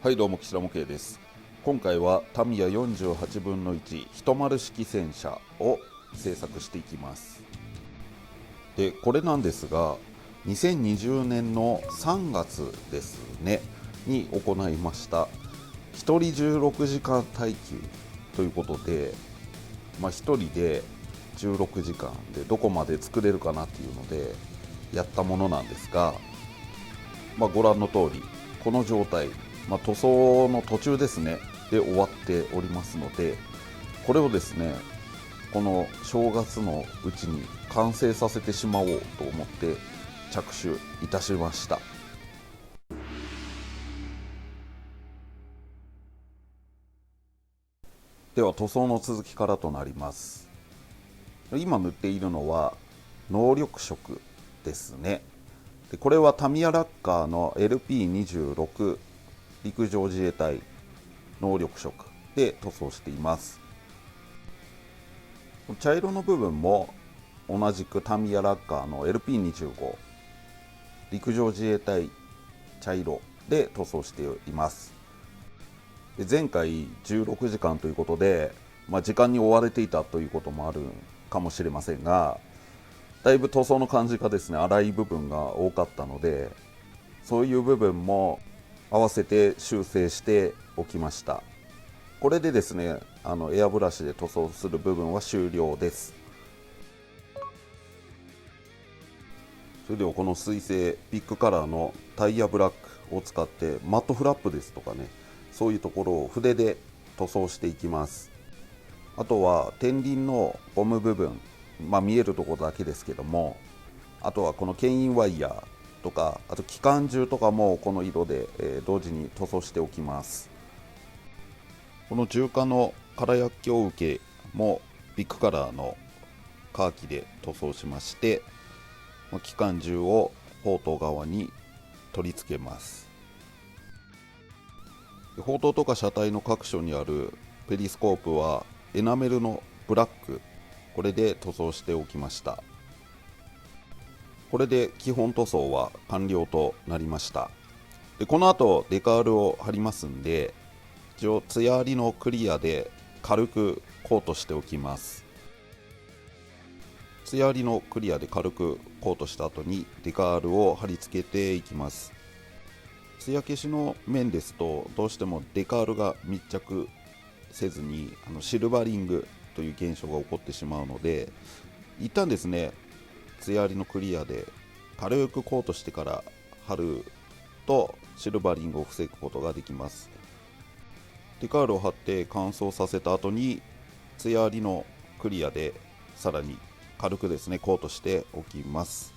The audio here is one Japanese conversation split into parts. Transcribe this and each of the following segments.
はい、どうも岸田模型です。今回はタミヤ48分の1一丸式戦車を製作していきます。でこれなんですが、2020年の3月ですねに行いました1人16時間耐久ということで、1人で16時間でどこまで作れるかなっていうのでやったものなんですが、ご覧の通りこの状態、塗装の途中ですねで終わっておりますので、これをですねこの正月のうちに完成させてしまおうと思って着手いたしました。では塗装の続きからとなります。今塗っているのは能力色ですね。でこれはタミヤラッカーの LP26 陸上自衛隊能力色で塗装しています。茶色の部分も同じくタミヤラッカーの LP25 陸上自衛隊茶色で塗装しています。で前回16時間ということで、時間に追われていたということもあるかもしれませんが、だいぶ塗装の感じがですね粗い部分が多かったので、そういう部分も合わせて修正しておきました。これでですねエアブラシで塗装する部分は終了です。それではこの水性ビッグカラーのタイヤブラックを使ってマットフラップですとかね、そういうところを筆で塗装していきます。あとは天輪のゴム部分、見えるところだけですけども、あとはこの牽引ワイヤーとか、あと機関銃とかもこの色で、同時に塗装しておきます。この重火の空薬莢受けもビッグカラーのカーキで塗装しまして、機関銃を砲塔側に取り付けます。砲塔とか車体の各所にあるペリスコープはエナメルのブラック、これで塗装しておきました。これで基本塗装は完了となりました。でこの後デカールを貼りますんで、一応ツヤありのクリアで軽くコートしておきます。ツヤありのクリアで軽くコートした後にデカールを貼り付けていきます。ツヤ消しの面ですとどうしてもデカールが密着せずにシルバリングという現象が起こってしまうので、一旦ですねツヤありのクリアで軽くコートしてから貼るとシルバリングを防ぐことができます。デカールを貼って乾燥させた後にツヤありのクリアでさらに軽くですねコートしておきます。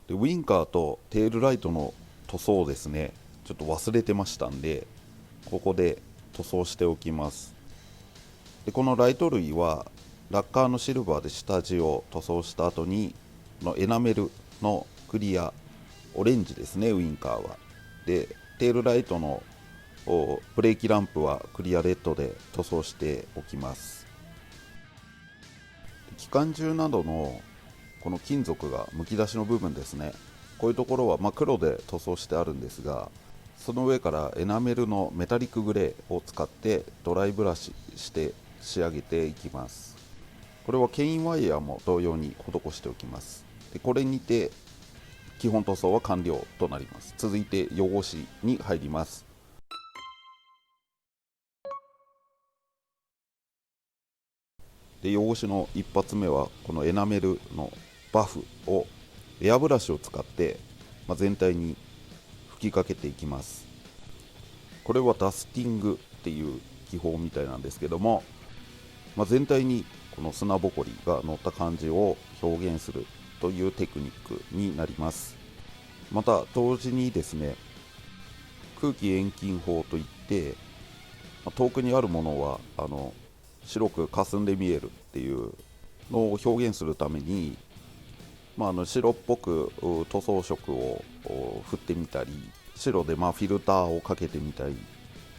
でウインカーとテールライトの塗装をですねちょっと忘れてましたんで、ここで塗装しておきます。でこのライト類はラッカーのシルバーで下地を塗装した後にエナメルのクリアオレンジですね、ウインカーは。でテールライトのブレーキランプはクリアレッドで塗装しておきます。機関銃などのこの金属がむき出しの部分ですね、こういうところは黒で塗装してあるんですが、その上からエナメルのメタリックグレーを使ってドライブラシして仕上げていきます。これは牽引ワイヤーも同様に施しておきます。でこれにて基本塗装は完了となります。続いて汚しに入ります。で汚しの一発目はこのエナメルのバフをエアブラシを使って、全体に吹きかけていきます。これはダスティングっていう技法みたいなんですけども、全体にこの砂ぼこりが乗った感じを表現するというテクニックになります。また同時にですね空気遠近法といって、遠くにあるものは白く霞んで見えるっていうのを表現するために、白っぽく塗装色を振ってみたり、白でフィルターをかけてみたり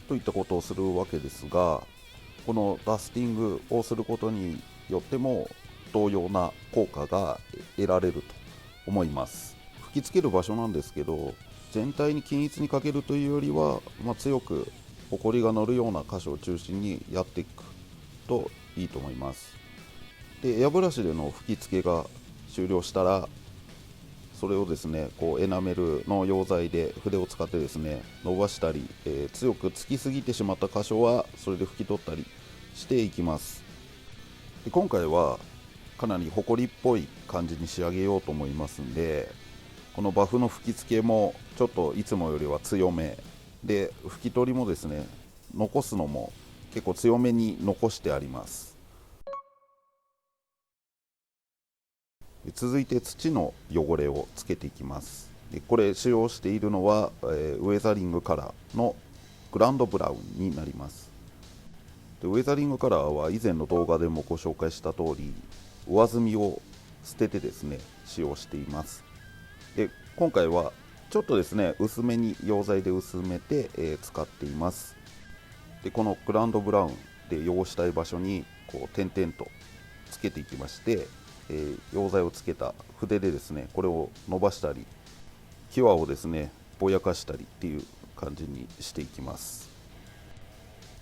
といったことをするわけですが、このダスティングをすることによっても同様な効果が得られると思います。吹きつける場所なんですけど、全体に均一にかけるというよりは、強くホコリが乗るような箇所を中心にやっていくといいと思います。でエアブラシでの吹き付けが終了したら、それをですねエナメルの溶剤で筆を使ってですね伸ばしたり、強くつきすぎてしまった箇所はそれで拭き取ったりしていきます。で今回はかなりホコリっぽい感じに仕上げようと思いますんで、このバフの吹き付けもちょっといつもよりは強めで、拭き取りもですね残すのも結構強めに残してあります。続いて土の汚れをつけていきます。でこれ使用しているのは、ウェザリングカラーのグランドブラウンになります。でウェザリングカラーは以前の動画でもご紹介した通り、上澄みを捨ててですね使用しています。で今回はちょっとですね薄めに溶剤で薄めて、使っています。でこのグランドブラウンで汚したい場所に点々とつけていきまして、溶剤をつけた筆でですねこれを伸ばしたり際をですねぼやかしたりっていう感じにしていきます。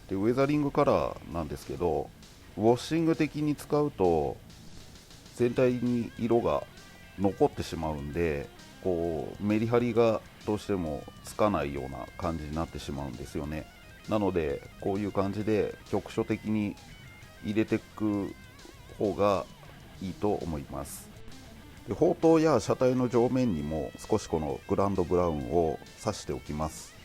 でウェザリングカラーなんですけど、ウォッシング的に使うと全体に色が残ってしまうんで、メリハリがどうしてもつかないような感じになってしまうんですよね。なのでこういう感じで局所的に入れていく方がいいと思います。で砲塔や車体の上面にも少しこのグランドブラウンを刺しておきます。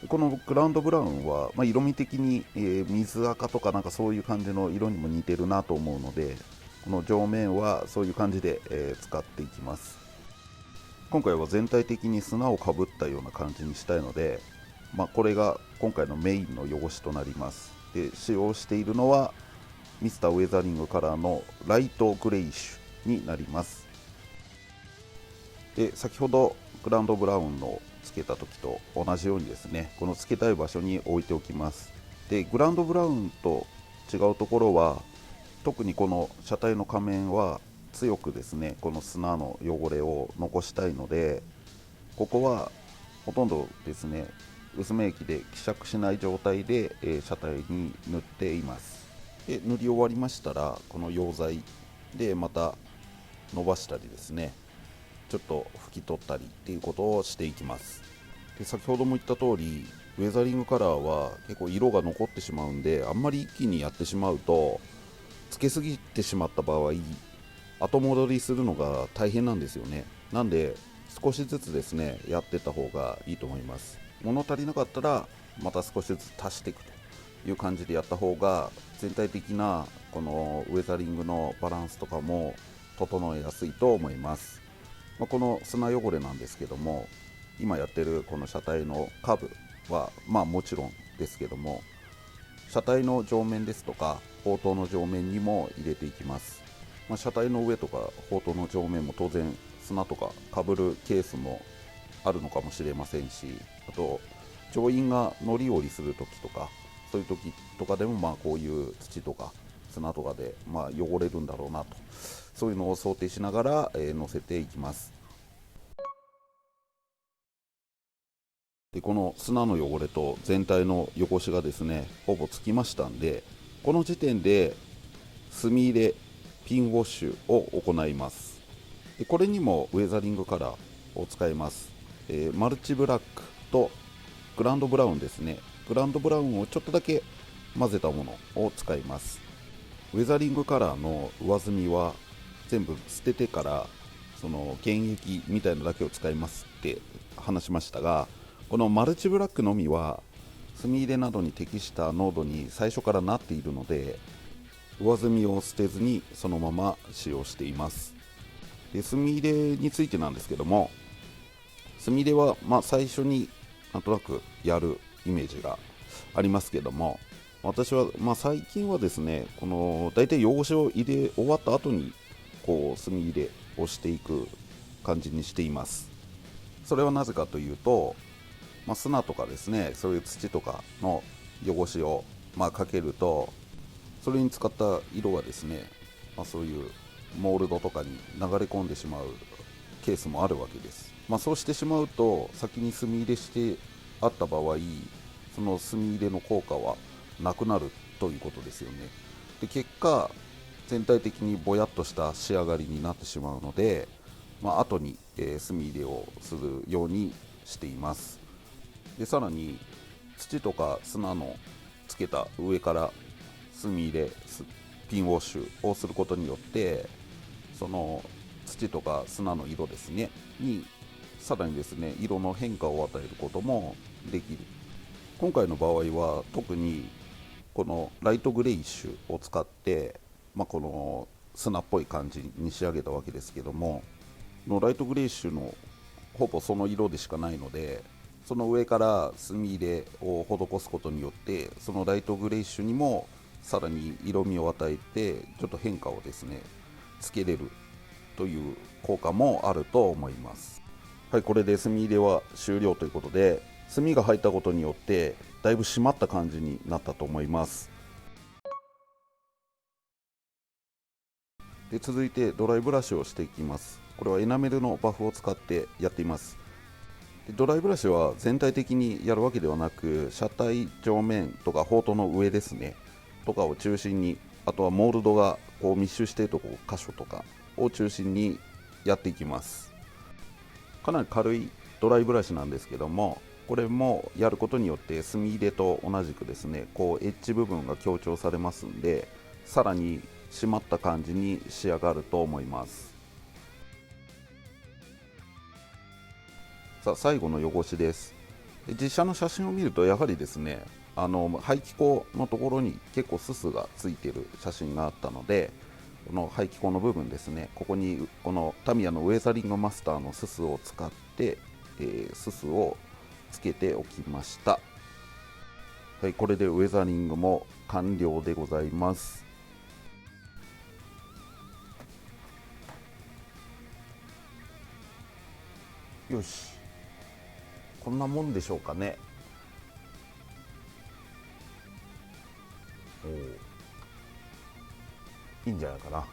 このグランドブラウンは、色味的に、水赤とかなんかそういう感じの色にも似てるなと思うので、この上面はそういう感じで、使っていきます。今回は全体的に砂をかぶったような感じにしたいので、これが今回のメインの汚しとなります。で使用しているのはミスターウェザリングカラーのライトグレイッシュになります。で先ほどグランドブラウンのつけた時と同じようにですねこのつけたい場所に置いておきます。でグランドブラウンと違うところは、特にこの車体の仮面は強くですねこの砂の汚れを残したいので、ここはほとんどですね薄め液で希釈しない状態で、車体に塗っています。で塗り終わりましたらこの溶剤でまた伸ばしたりですねちょっと拭き取ったりっていうことをしていきます。で先ほども言った通りウェザリングカラーは結構色が残ってしまうんで、あんまり一気にやってしまうとつけすぎてしまった場合後戻りするのが大変なんですよね。なんで少しずつですねやってった方がいいと思います。物足りなかったらまた少しずつ足していくという感じでやった方が全体的なこのウェザリングのバランスとかも整えやすいと思います。この砂汚れなんですけども、今やってるこの車体の下部はもちろんですけども、車体の上面ですとか砲塔の上面にも入れていきます。車体の上とか砲塔の上面も当然砂とかかぶるケースもあるのかもしれませんし、あと乗員が乗り降りする時とかそういう時とかでもこういう土とか砂とかで汚れるんだろうなと、そういうのを想定しながら、乗せていきます。でこの砂の汚れと全体の汚しがですねほぼつきましたんで、この時点で墨入れピンウォッシュを行います。でこれにもウェザリングカラーを使います。マルチブラックとグランドブラウンですね、グランドブラウンをちょっとだけ混ぜたものを使います。ウェザリングカラーの上澄みは全部捨ててからその原液みたいなのだけを使いますって話しましたが、このマルチブラックのみは墨入れなどに適した濃度に最初からなっているので、上澄みを捨てずにそのまま使用しています。で墨入れについてなんですけども、墨入れは最初になんとなくやるイメージがありますけども、私は最近はですねこのだいたい汚しを入れ終わった後に墨入れをしていく感じにしています。それはなぜかというと、砂とかですねそういう土とかの汚しをかけると、それに使った色がですね、そういうモールドとかに流れ込んでしまうケースもあるわけです。そうしてしまうと先に墨入れしてあった場合、その墨入れの効果はなくなるということですよね。で結果全体的にぼやっとした仕上がりになってしまうので、後に、墨入れをするようにしています。でさらに土とか砂のつけた上から墨入れピンウォッシュをすることによって、その土とか砂の色ですねにさらにですね色の変化を与えることもできる。今回の場合は特にこのライトグレイッシュを使って、この砂っぽい感じに仕上げたわけですけども、のライトグレイッシュのほぼその色でしかないので、その上から墨入れを施すことによってそのライトグレイッシュにもさらに色味を与えてちょっと変化をですねつけれるという効果もあると思います。はい、これで墨入れは終了ということで、墨が入ったことによってだいぶ締まった感じになったと思います。で続いてドライブラシをしていきます。これはエナメルのバフを使ってやっています。でドライブラシは全体的にやるわけではなく、車体上面とか砲塔の上ですねとかを中心に、あとはモールドがこう密集しているところ箇所とかを中心にやっていきます。かなり軽いドライブラシなんですけども、これもやることによって墨入れと同じくですねこうエッジ部分が強調されますんで、さらに締まった感じに仕上がると思います。さあ最後の汚しです。で実写の写真を見るとやはりですね排気口のところに結構すすがついている写真があったので、この排気口の部分ですね、ここにこのタミヤのウェザリングマスターのすすを使って、すすをつけておきました。はい、これでウェザリングも完了でございます。よし、こんなもんでしょうかね。おいいんじゃないかな。